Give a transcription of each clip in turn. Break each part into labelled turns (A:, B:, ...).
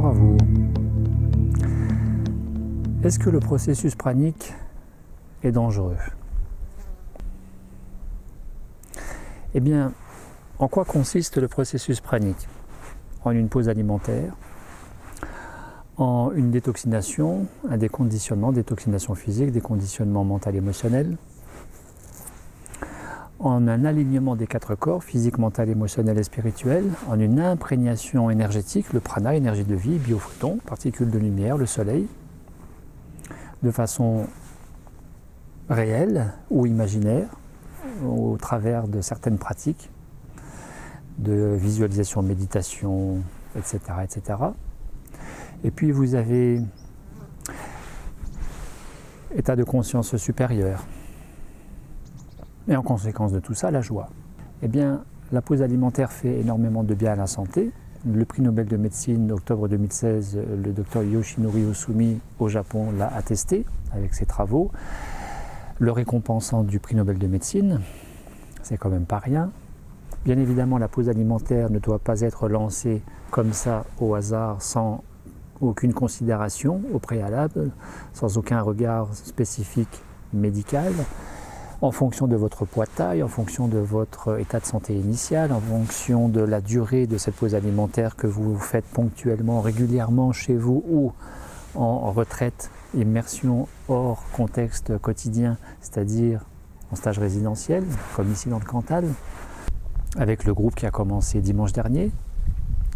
A: Bonjour à vous. Est-ce que le processus pranique est dangereux? Eh bien, en quoi consiste le processus pranique? En une pause alimentaire, en une détoxination, un déconditionnement, détoxination physique, déconditionnement mental émotionnel, en un alignement des quatre corps, physique, mental, émotionnel et spirituel, en une imprégnation énergétique, le prana, énergie de vie, biophotons, particules de lumière, le soleil, de façon réelle ou imaginaire, au travers de certaines pratiques de visualisation, méditation, etc., etc. Et puis vous avez état de conscience supérieur. Et en conséquence de tout ça, la joie. Eh bien, la pause alimentaire fait énormément de bien à la santé. Le prix Nobel de médecine, octobre 2016, le docteur Yoshinori Ohsumi au Japon l'a attesté avec ses travaux. Le récompensant du prix Nobel de médecine, c'est quand même pas rien. Bien évidemment, la pause alimentaire ne doit pas être lancée comme ça au hasard, sans aucune considération au préalable, sans aucun regard spécifique médical, en fonction de votre poids de taille, en fonction de votre état de santé initial, en fonction de la durée de cette pause alimentaire que vous faites ponctuellement, régulièrement chez vous ou en retraite, immersion hors contexte quotidien, c'est-à-dire en stage résidentiel, comme ici dans le Cantal, avec le groupe qui a commencé dimanche dernier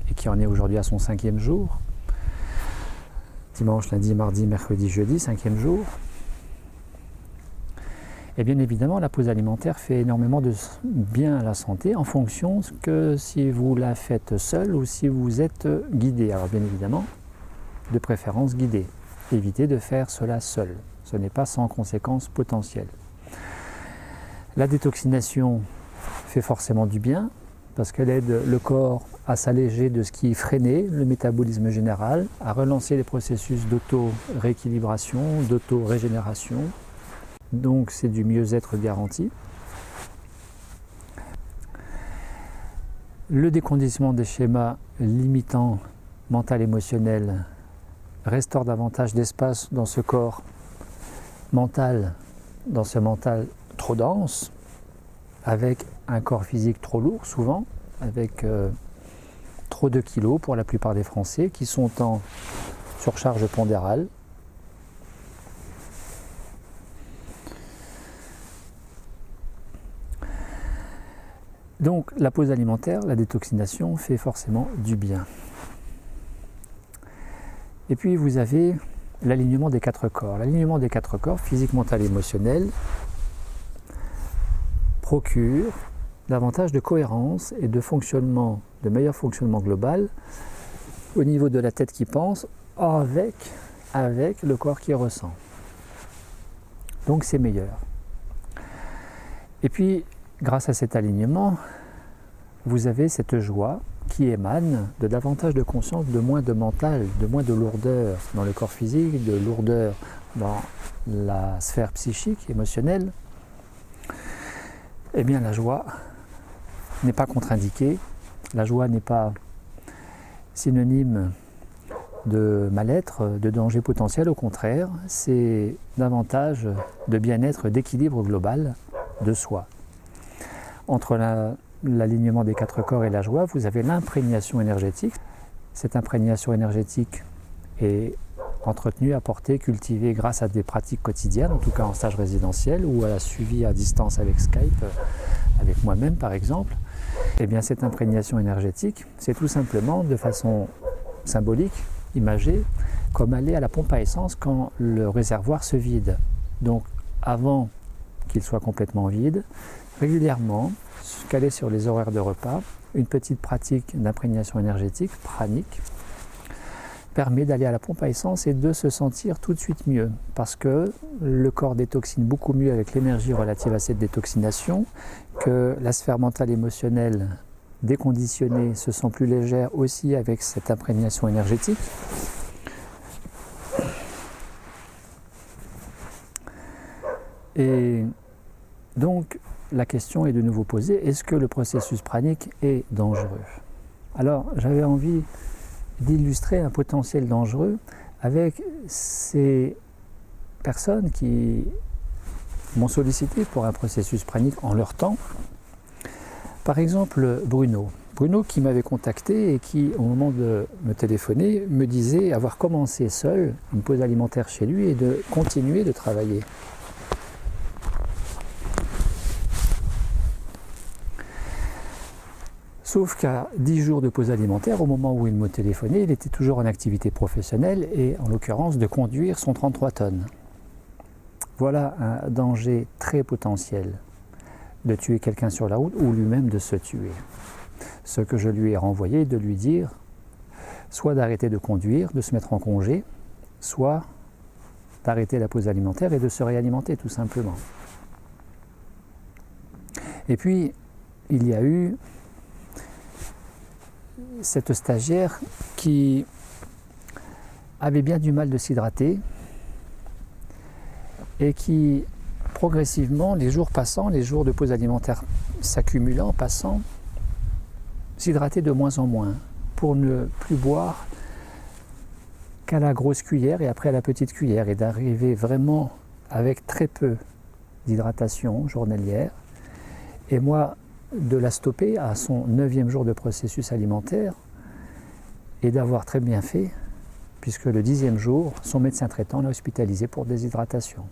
A: et qui en est aujourd'hui à son 5e jour. Dimanche, lundi, mardi, mercredi, jeudi, 5e jour. Et bien évidemment, la pause alimentaire fait énormément de bien à la santé en fonction que si vous la faites seul ou si vous êtes guidé. Alors bien évidemment, de préférence guidé. Évitez de faire cela seul. Ce n'est pas sans conséquences potentielles. La détoxination fait forcément du bien parce qu'elle aide le corps à s'alléger de ce qui freinait le métabolisme général, à relancer les processus d'auto-rééquilibration, d'auto-régénération. Donc c'est du mieux-être garanti. Le déconditionnement des schémas limitants mental-émotionnel restaure davantage d'espace dans ce corps mental, dans ce mental trop dense, avec un corps physique trop lourd souvent, avec trop de kilos pour la plupart des Français qui sont en surcharge pondérale. Donc la pause alimentaire, la détoxination fait forcément du bien. Et puis vous avez l'alignement des quatre corps. L'alignement des quatre corps, physique, mental, émotionnel, procure davantage de cohérence et de fonctionnement, de meilleur fonctionnement global au niveau de la tête qui pense avec le corps qui ressent. Donc c'est meilleur. Et puis grâce à cet alignement, vous avez cette joie qui émane de davantage de conscience, de moins de mental, de moins de lourdeur dans le corps physique, de lourdeur dans la sphère psychique, émotionnelle. Eh bien la joie n'est pas contre-indiquée, la joie n'est pas synonyme de mal-être, de danger potentiel, au contraire, c'est davantage de bien-être, d'équilibre global de soi. Entre l'alignement des quatre corps et la joie, vous avez l'imprégnation énergétique. Cette imprégnation énergétique est entretenue, apportée, cultivée grâce à des pratiques quotidiennes, en tout cas en stage résidentiel ou à la suivi à distance avec Skype, avec moi-même par exemple. Eh bien cette imprégnation énergétique, c'est tout simplement de façon symbolique, imagée, comme aller à la pompe à essence quand le réservoir se vide. Donc avant qu'il soit complètement vide, régulièrement, calé sur les horaires de repas, une petite pratique d'imprégnation énergétique, pranique, permet d'aller à la pompe à essence et de se sentir tout de suite mieux, parce que le corps détoxine beaucoup mieux avec l'énergie relative à cette détoxination, que la sphère mentale émotionnelle déconditionnée se sent plus légère aussi avec cette imprégnation énergétique. Et donc, la question est de nouveau posée, est-ce que le processus pranique est dangereux? Alors, j'avais envie d'illustrer un potentiel dangereux avec ces personnes qui m'ont sollicité pour un processus pranique en leur temps. Par exemple, Bruno. Bruno qui m'avait contacté et qui, au moment de me téléphoner, me disait avoir commencé seul une pause alimentaire chez lui et de continuer de travailler. Sauf qu'à 10 jours de pause alimentaire, au moment où il me téléphonait, il était toujours en activité professionnelle et en l'occurrence de conduire son 33 tonnes. Voilà un danger très potentiel de tuer quelqu'un sur la route ou lui-même de se tuer. Ce que je lui ai renvoyé, de lui dire soit d'arrêter de conduire, de se mettre en congé, soit d'arrêter la pause alimentaire et de se réalimenter tout simplement. Et puis, il y a eu cette stagiaire qui avait bien du mal de s'hydrater et qui, progressivement, les jours passant, les jours de pause alimentaire s'accumulant, passant, s'hydratait de moins en moins pour ne plus boire qu'à la grosse cuillère et après à la petite cuillère et d'arriver vraiment avec très peu d'hydratation journalière. Et moi, de la stopper à son 9e jour de processus alimentaire et d'avoir très bien fait, puisque le 10e jour, son médecin traitant l'a hospitalisé pour déshydratation.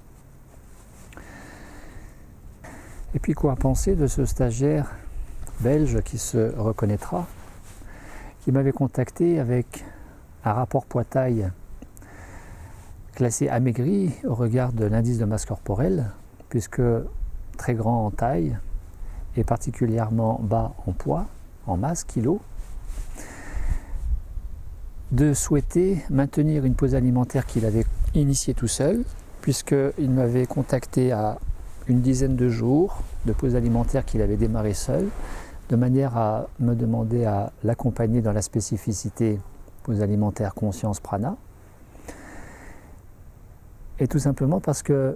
A: Et puis quoi penser de ce stagiaire belge qui se reconnaîtra, qui m'avait contacté avec un rapport poids-taille classé amaigri au regard de l'indice de masse corporelle, puisque très grand en taille, et particulièrement bas en poids, en masse, kilos, de souhaiter maintenir une pause alimentaire qu'il avait initiée tout seul, puisqu'il m'avait contacté à une dizaine de jours de pause alimentaire qu'il avait démarré seul, de manière à me demander à l'accompagner dans la spécificité pause alimentaire conscience prana, et tout simplement parce que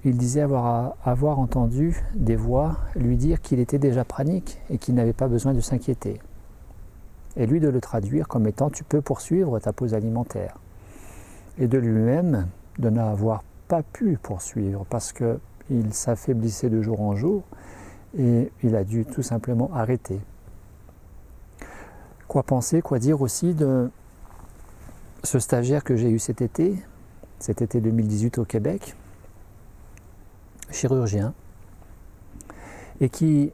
A: il disait avoir entendu des voix lui dire qu'il était déjà pranique et qu'il n'avait pas besoin de s'inquiéter. Et lui de le traduire comme étant « tu peux poursuivre ta pause alimentaire ». Et de lui-même de n'avoir pas pu poursuivre parce qu'il s'affaiblissait de jour en jour et il a dû tout simplement arrêter. Quoi penser, quoi dire aussi de ce stagiaire que j'ai eu cet été 2018 au Québec, chirurgien, et qui,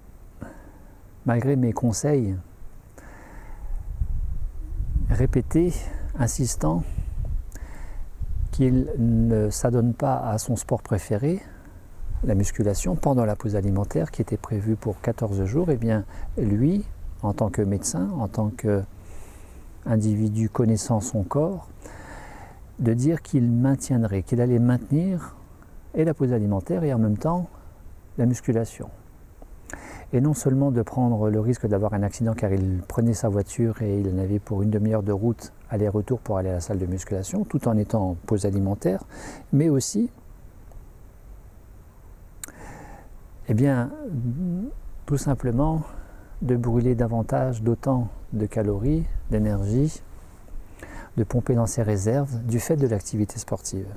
A: malgré mes conseils répétés, insistants, qu'il ne s'adonne pas à son sport préféré, la musculation, pendant la pause alimentaire qui était prévue pour 14 jours, et bien lui, en tant que médecin, en tant qu'individu connaissant son corps, de dire qu'il maintiendrait, qu'il allait maintenir et la pause alimentaire et en même temps la musculation. Et non seulement de prendre le risque d'avoir un accident car il prenait sa voiture et il en avait pour une demi-heure de route aller-retour pour aller à la salle de musculation tout en étant en pause alimentaire, mais aussi tout simplement de brûler davantage d'autant de calories, d'énergie, de pomper dans ses réserves du fait de l'activité sportive,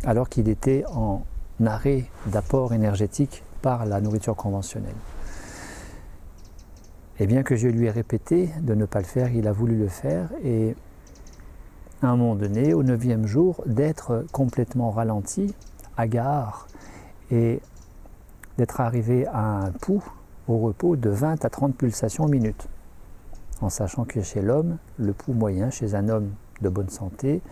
A: alors qu'il était en arrêt d'apport énergétique par la nourriture conventionnelle. Et bien que je lui ai répété de ne pas le faire, il a voulu le faire et à un moment donné, au 9e jour, d'être complètement ralenti, hagard et d'être arrivé à un pouls au repos de 20 à 30 pulsations minute, en sachant que chez l'homme, le pouls moyen chez un homme de bonne santé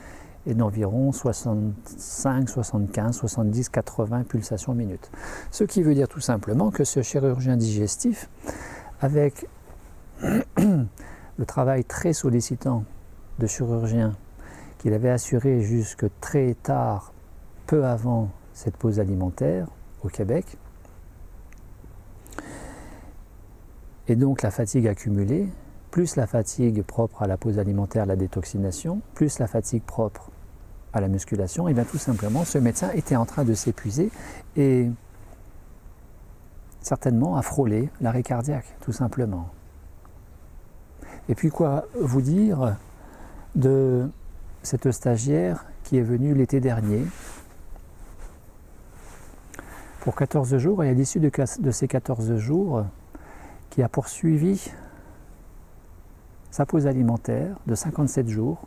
A: est d'environ 65, 75, 70, 80 pulsations minute. Ce qui veut dire tout simplement que ce chirurgien digestif, avec le travail très sollicitant de chirurgien qu'il avait assuré jusque très tard, peu avant cette pause alimentaire au Québec, et donc la fatigue accumulée, plus la fatigue propre à la pause alimentaire, la détoxination, plus la fatigue propre à la musculation, et bien tout simplement ce médecin était en train de s'épuiser et certainement à frôler l'arrêt cardiaque, tout simplement. Et puis quoi vous dire de cette stagiaire qui est venue l'été dernier pour 14 jours, et à l'issue de ces 14 jours, qui a poursuivi sa pause alimentaire de 57 jours,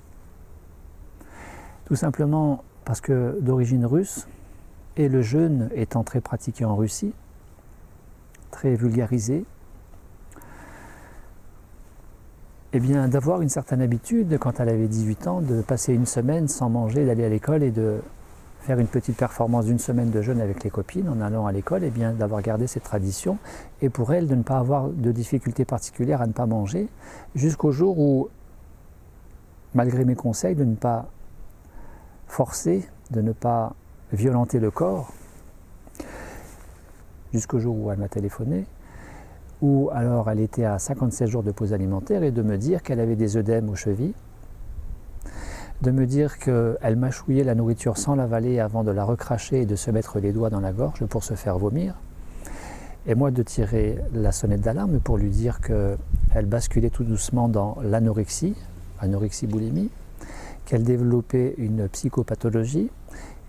A: tout simplement parce que d'origine russe, et le jeûne étant très pratiqué en Russie, très vulgarisé, eh bien d'avoir une certaine habitude, quand elle avait 18 ans, de passer une semaine sans manger, d'aller à l'école et de faire une petite performance d'une semaine de jeûne avec les copines en allant à l'école, eh bien d'avoir gardé cette tradition, et pour elle de ne pas avoir de difficultés particulières à ne pas manger, jusqu'au jour où, malgré mes conseils, de ne pas forcer, de ne pas violenter le corps, jusqu'au jour où elle m'a téléphoné, où alors elle était à 57 jours de pause alimentaire, et de me dire qu'elle avait des œdèmes aux chevilles, de me dire qu'elle mâchouillait la nourriture sans l'avaler avant de la recracher et de se mettre les doigts dans la gorge pour se faire vomir, et moi de tirer la sonnette d'alarme pour lui dire qu'elle basculait tout doucement dans l'anorexie, anorexie-boulimie, qu'elle développait une psychopathologie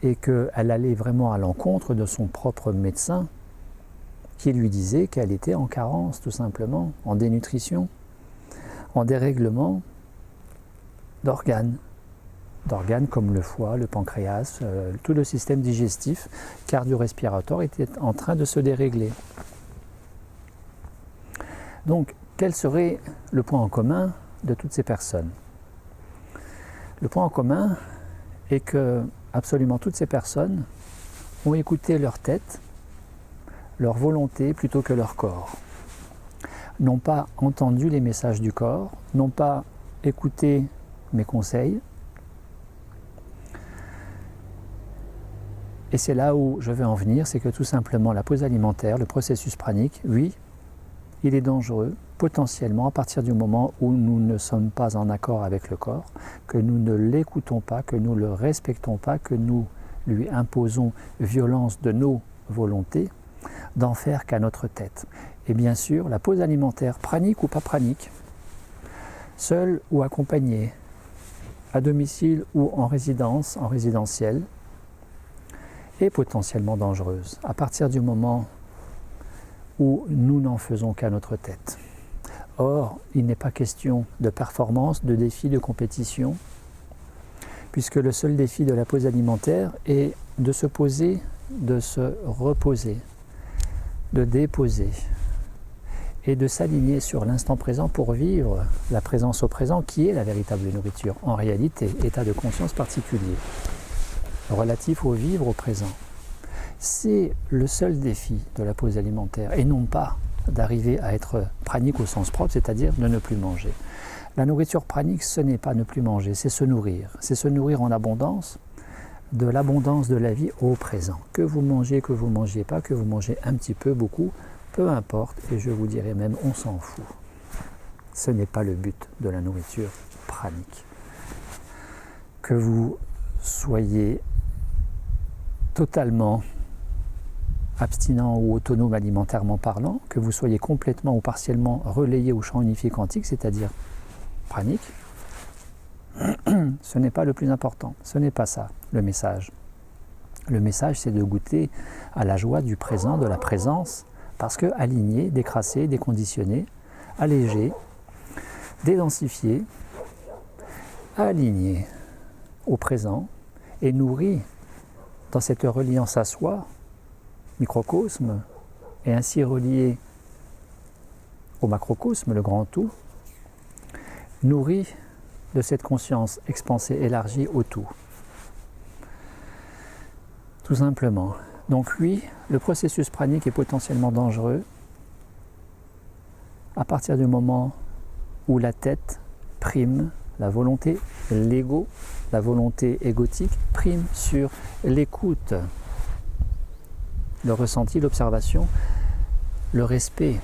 A: et qu'elle allait vraiment à l'encontre de son propre médecin qui lui disait qu'elle était en carence tout simplement, en dénutrition, en dérèglement d'organes comme le foie, le pancréas, tout le système digestif, cardio-respiratoire était en train de se dérégler. Donc, quel serait le point en commun de toutes ces personnes? Le point en commun est que absolument toutes ces personnes ont écouté leur tête, leur volonté plutôt que leur corps. N'ont pas entendu les messages du corps, n'ont pas écouté mes conseils. Et c'est là où je veux en venir, c'est que tout simplement la pause alimentaire, le processus pranique, oui, il est dangereux, potentiellement, à partir du moment où nous ne sommes pas en accord avec le corps, que nous ne l'écoutons pas, que nous ne le respectons pas, que nous lui imposons violence de nos volontés, d'en faire qu'à notre tête. Et bien sûr, la pause alimentaire, pranique ou pas pranique, seule ou accompagnée, à domicile ou en résidence, en résidentiel, est potentiellement dangereuse, à partir du moment où nous n'en faisons qu'à notre tête. Or, il n'est pas question de performance, de défi, de compétition, puisque le seul défi de la pause alimentaire est de se poser, de se reposer, de déposer et de s'aligner sur l'instant présent pour vivre la présence au présent qui est la véritable nourriture. En réalité, état de conscience particulier, relatif au vivre au présent. C'est le seul défi de la pause alimentaire et non pas d'arriver à être pranique au sens propre, c'est-à-dire de ne plus manger. La nourriture pranique, ce n'est pas ne plus manger, c'est se nourrir. C'est se nourrir en abondance, de l'abondance de la vie au présent. Que vous mangez, que vous ne mangez pas, que vous mangez un petit peu, beaucoup, peu importe, et je vous dirais même, on s'en fout. Ce n'est pas le but de la nourriture pranique. Que vous soyez totalement abstinent ou autonome alimentairement parlant, que vous soyez complètement ou partiellement relayé au champ unifié quantique, c'est-à-dire pranique, ce n'est pas le plus important, ce n'est pas ça le message. Le message, c'est de goûter à la joie du présent, de la présence, parce que aligné, décrassé, déconditionné, allégé, dédensifié, aligné au présent et nourri dans cette reliance à soi, microcosme, et ainsi relié au macrocosme, le grand tout, nourri de cette conscience expansée, élargie au tout. Tout simplement. Donc oui, le processus pranique est potentiellement dangereux à partir du moment où la tête prime, la volonté, l'ego, la volonté égotique prime sur l'écoute, le ressenti, l'observation, le respect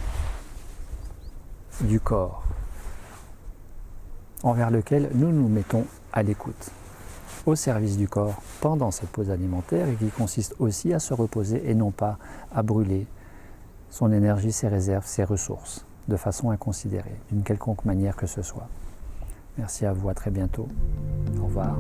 A: du corps envers lequel nous nous mettons à l'écoute, au service du corps pendant cette pause alimentaire et qui consiste aussi à se reposer et non pas à brûler son énergie, ses réserves, ses ressources de façon inconsidérée, d'une quelconque manière que ce soit. Merci à vous, à très bientôt. Au revoir.